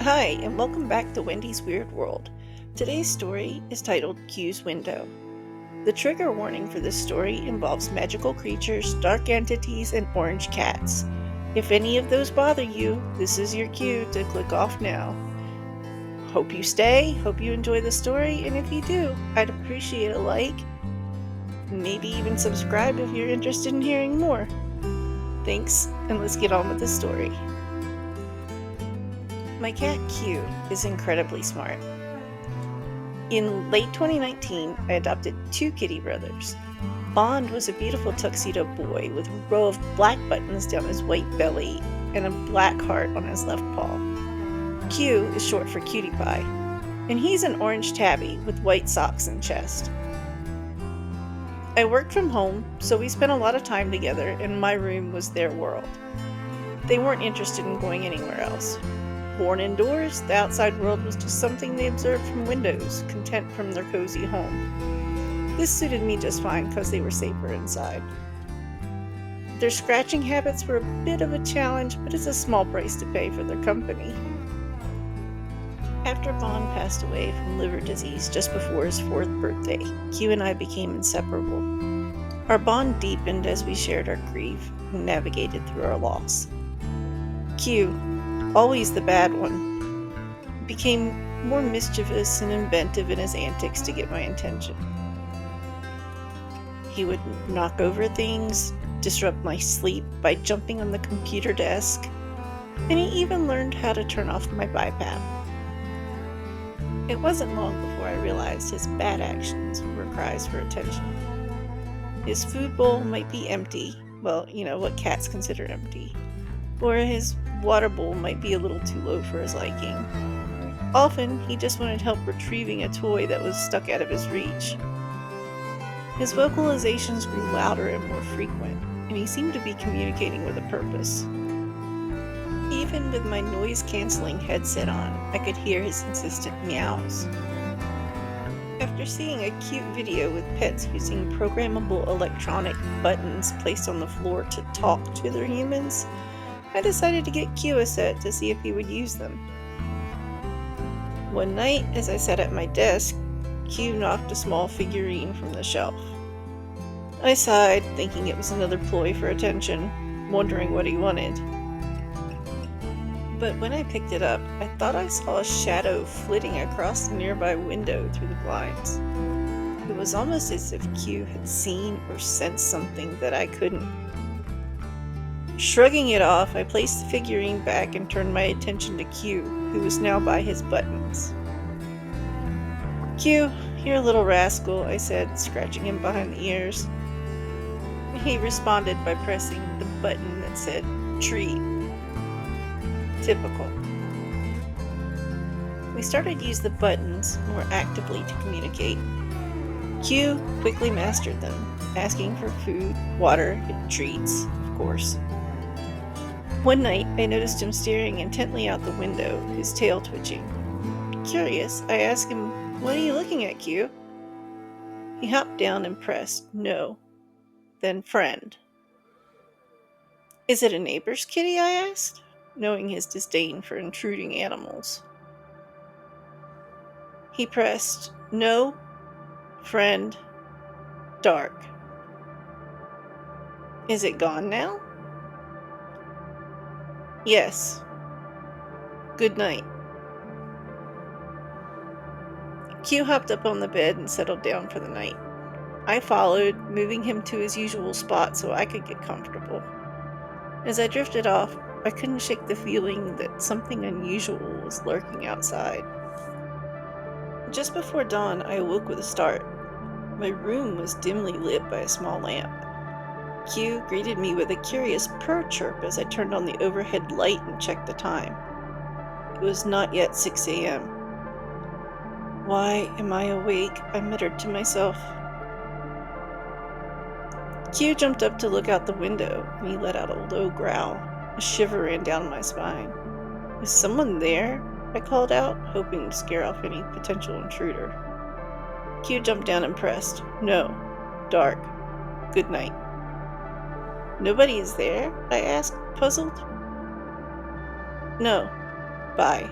Hi, and welcome back to Wendy's Weird World. Today's story is titled Q's Window. The trigger warning for this story involves magical creatures, dark entities, and orange cats. If any of those bother you, this is your cue to click off now. Hope you stay, hope you enjoy the story, and if you do, I'd appreciate a like, maybe even subscribe if you're interested in hearing more. Thanks, and let's get on with the story. My cat Q is incredibly smart. In late 2019, I adopted two kitty brothers. Bond was a beautiful tuxedo boy with a row of black buttons down his white belly and a black heart on his left paw. Q is short for cutie pie, and he's an orange tabby with white socks and chest. I worked from home, so we spent a lot of time together, and my room was their world. They weren't interested in going anywhere else. Born indoors, the outside world was just something they observed from windows, content from their cozy home. This suited me just fine because they were safer inside. Their scratching habits were a bit of a challenge, but it's a small price to pay for their company. After Bond passed away from liver disease just before his 4th birthday, Q and I became inseparable. Our bond deepened as we shared our grief and navigated through our loss. Q, always the bad one, became more mischievous and inventive in his antics to get my attention. He would knock over things, disrupt my sleep by jumping on the computer desk, and he even learned how to turn off my BiPAP. It wasn't long before I realized his bad actions were cries for attention. His food bowl might be empty, well, you know what cats consider empty, or his water bowl might be a little too low for his liking. Often, he just wanted help retrieving a toy that was stuck out of his reach. His vocalizations grew louder and more frequent, and he seemed to be communicating with a purpose. Even with my noise-canceling headset on, I could hear his insistent meows. After seeing a cute video with pets using programmable electronic buttons placed on the floor to talk to their humans, I decided to get Q a set to see if he would use them. One night, as I sat at my desk, Q knocked a small figurine from the shelf. I sighed, thinking it was another ploy for attention, wondering what he wanted. But when I picked it up, I thought I saw a shadow flitting across the nearby window through the blinds. It was almost as if Q had seen or sensed something that I couldn't. Shrugging it off, I placed the figurine back and turned my attention to Q, who was now by his buttons. "Q, you're a little rascal," I said, scratching him behind the ears. He responded by pressing the button that said, "Treat." Typical. We started to use the buttons more actively to communicate. Q quickly mastered them, asking for food, water, and treats, of course. One night, I noticed him staring intently out the window, his tail twitching. Curious, I asked him, "What are you looking at, Q?" He hopped down and pressed no, then friend. "Is it a neighbor's kitty?" I asked, knowing his disdain for intruding animals. He pressed no, friend, dark. "Is it gone now?" "Yes. Good night." Q hopped up on the bed and settled down for the night. I followed, moving him to his usual spot so I could get comfortable. As I drifted off, I couldn't shake the feeling that something unusual was lurking outside. Just before dawn, I awoke with a start. My room was dimly lit by a small lamp. Q greeted me with a curious purr chirp as I turned on the overhead light and checked the time. It was not yet 6 a.m. "Why am I awake?" I muttered to myself. Q jumped up to look out the window, and he let out a low growl. A shiver ran down my spine. "Is someone there?" I called out, hoping to scare off any potential intruder. Q jumped down and pressed no, dark, good night. "Nobody is there?" I asked, puzzled. "No, bye."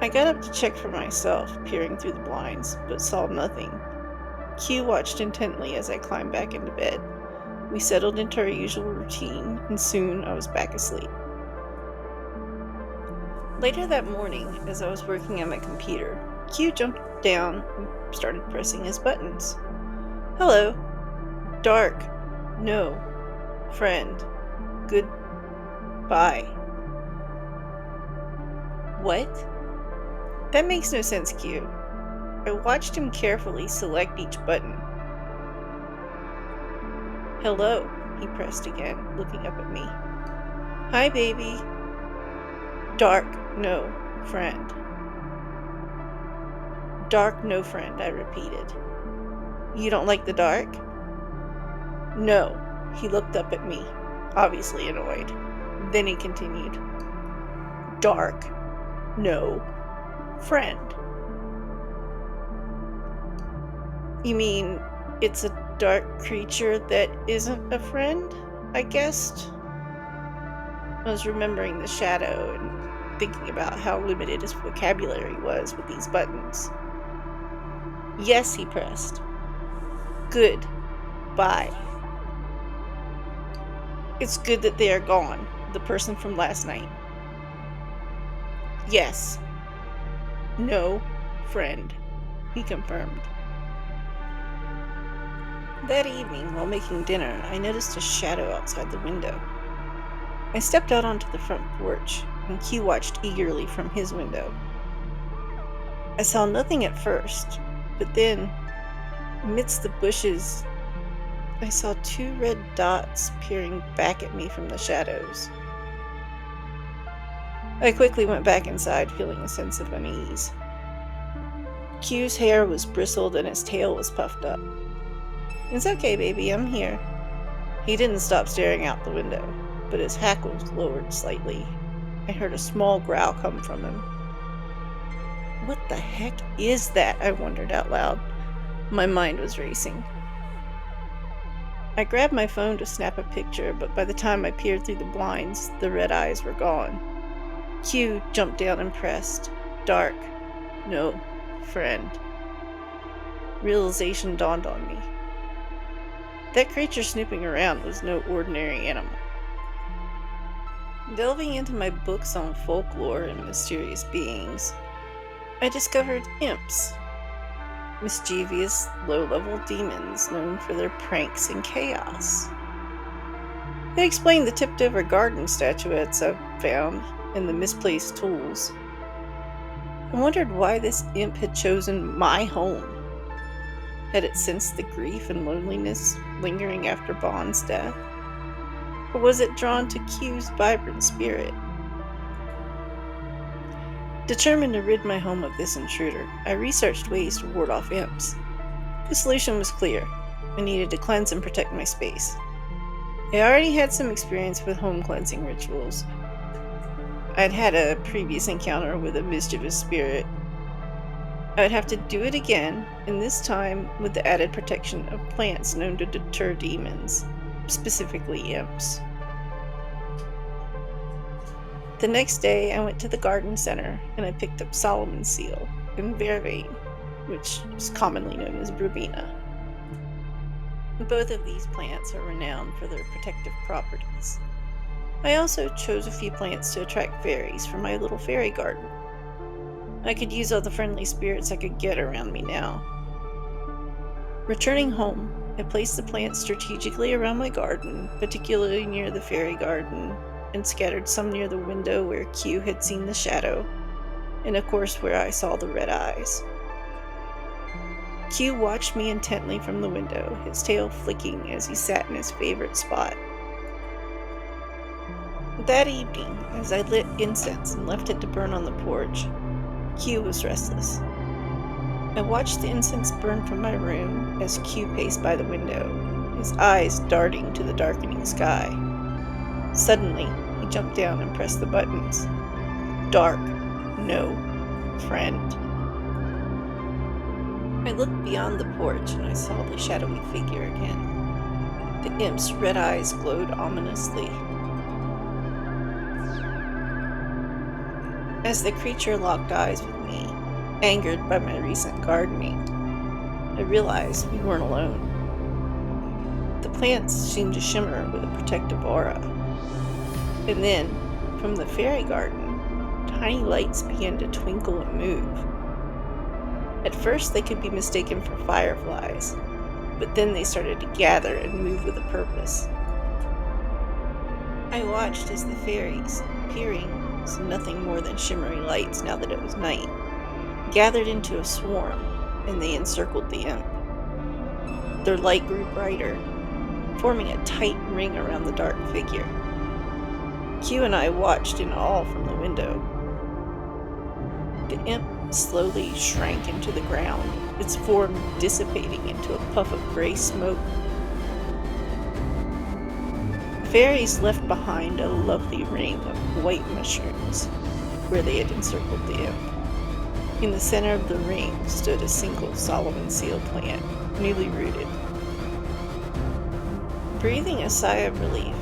I got up to check for myself, peering through the blinds, but saw nothing. Q watched intently as I climbed back into bed. We settled into our usual routine, and soon I was back asleep. Later that morning, as I was working on my computer, Q jumped down and started pressing his buttons. Hello. Dark. No. Friend. Goodbye. What? That makes no sense, Q. I watched him carefully select each button. Hello, he pressed again, looking up at me. Hi, baby. Dark, no, friend. Dark, no, friend, I repeated. You don't like the dark? No, he looked up at me, obviously annoyed. Then he continued. Dark, no, friend. You mean it's a dark creature that isn't a friend? I guessed. I was remembering the shadow and thinking about how limited his vocabulary was with these buttons. Yes, he pressed. Good. Bye. It's good that they are gone, the person from last night. Yes. No, friend, he confirmed. That evening, while making dinner, I noticed a shadow outside the window. I stepped out onto the front porch, and Q watched eagerly from his window. I saw nothing at first, but then, amidst the bushes, I saw two red dots peering back at me from the shadows. I quickly went back inside, feeling a sense of unease. Q's hair was bristled and his tail was puffed up. It's okay, baby, I'm here. He didn't stop staring out the window, but his hackle was lowered slightly. I heard a small growl come from him. What the heck is that? I wondered out loud. My mind was racing. I grabbed my phone to snap a picture, but by the time I peered through the blinds, the red eyes were gone. Q jumped down and pressed. Dark. No. Friend. Realization dawned on me. That creature snooping around was no ordinary animal. Delving into my books on folklore and mysterious beings, I discovered imps. Mischievous, low-level demons known for their pranks and chaos. It explained the tipped-over garden statuettes I've found and the misplaced tools. I wondered why this imp had chosen my home. Had it sensed the grief and loneliness lingering after Bond's death? Or was it drawn to Q's vibrant spirit? Determined to rid my home of this intruder, I researched ways to ward off imps. The solution was clear. I needed to cleanse and protect my space. I already had some experience with home cleansing rituals. I'd had a previous encounter with a mischievous spirit. I'd have to do it again, and this time with the added protection of plants known to deter demons, specifically imps. The next day, I went to the garden center and I picked up Solomon's seal and vervain, which is commonly known as verbena. Both of these plants are renowned for their protective properties. I also chose a few plants to attract fairies for my little fairy garden. I could use all the friendly spirits I could get around me now. Returning home, I placed the plants strategically around my garden, particularly near the fairy garden, and scattered some near the window where Q had seen the shadow, and of course where I saw the red eyes. Q watched me intently from the window, his tail flicking as he sat in his favorite spot. That evening, as I lit incense and left it to burn on the porch, Q was restless. I watched the incense burn from my room as Q paced by the window, his eyes darting to the darkening sky. Suddenly, he jumped down and pressed the buttons. Dark. No. Friend. I looked beyond the porch and I saw the shadowy figure again. The imp's red eyes glowed ominously. As the creature locked eyes with me, angered by my recent gardening, I realized we weren't alone. The plants seemed to shimmer with a protective aura. And then, from the fairy garden, tiny lights began to twinkle and move. At first, they could be mistaken for fireflies, but then they started to gather and move with a purpose. I watched as the fairies, appearing as nothing more than shimmering lights now that it was night, gathered into a swarm, and they encircled the imp. Their light grew brighter, forming a tight ring around the dark figure. Q and I watched in awe from the window. The imp slowly shrank into the ground, its form dissipating into a puff of gray smoke. The fairies left behind a lovely ring of white mushrooms where they had encircled the imp. In the center of the ring stood a single Solomon seal plant, newly rooted. Breathing a sigh of relief,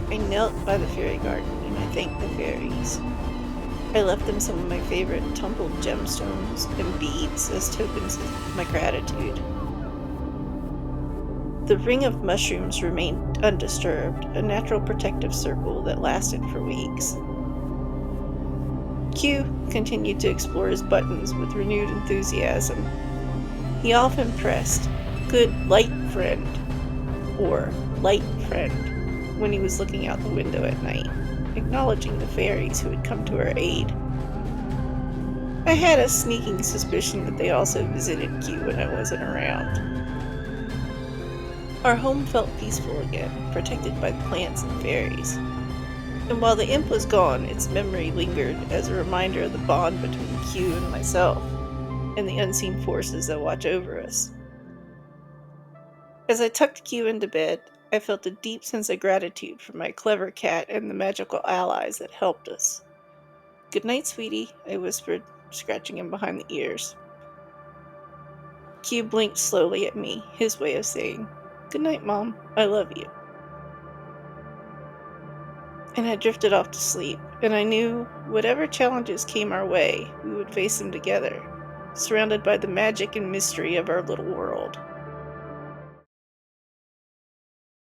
I knelt by the fairy garden and I thanked the fairies. I left them some of my favorite tumbled gemstones and beads as tokens of my gratitude. The ring of mushrooms remained undisturbed, a natural protective circle that lasted for weeks. Q continued to explore his buttons with renewed enthusiasm. He often pressed, "Good light friend," or "light friend," when he was looking out the window at night, acknowledging the fairies who had come to our aid. I had a sneaking suspicion that they also visited Q when I wasn't around. Our home felt peaceful again, protected by the plants and fairies. And while the imp was gone, its memory lingered as a reminder of the bond between Q and myself, and the unseen forces that watch over us. As I tucked Q into bed, I felt a deep sense of gratitude for my clever cat and the magical allies that helped us. "Good night, sweetie," I whispered, scratching him behind the ears. Q blinked slowly at me, his way of saying, "Good night, Mom. I love you." And I drifted off to sleep, and I knew whatever challenges came our way, we would face them together, surrounded by the magic and mystery of our little world.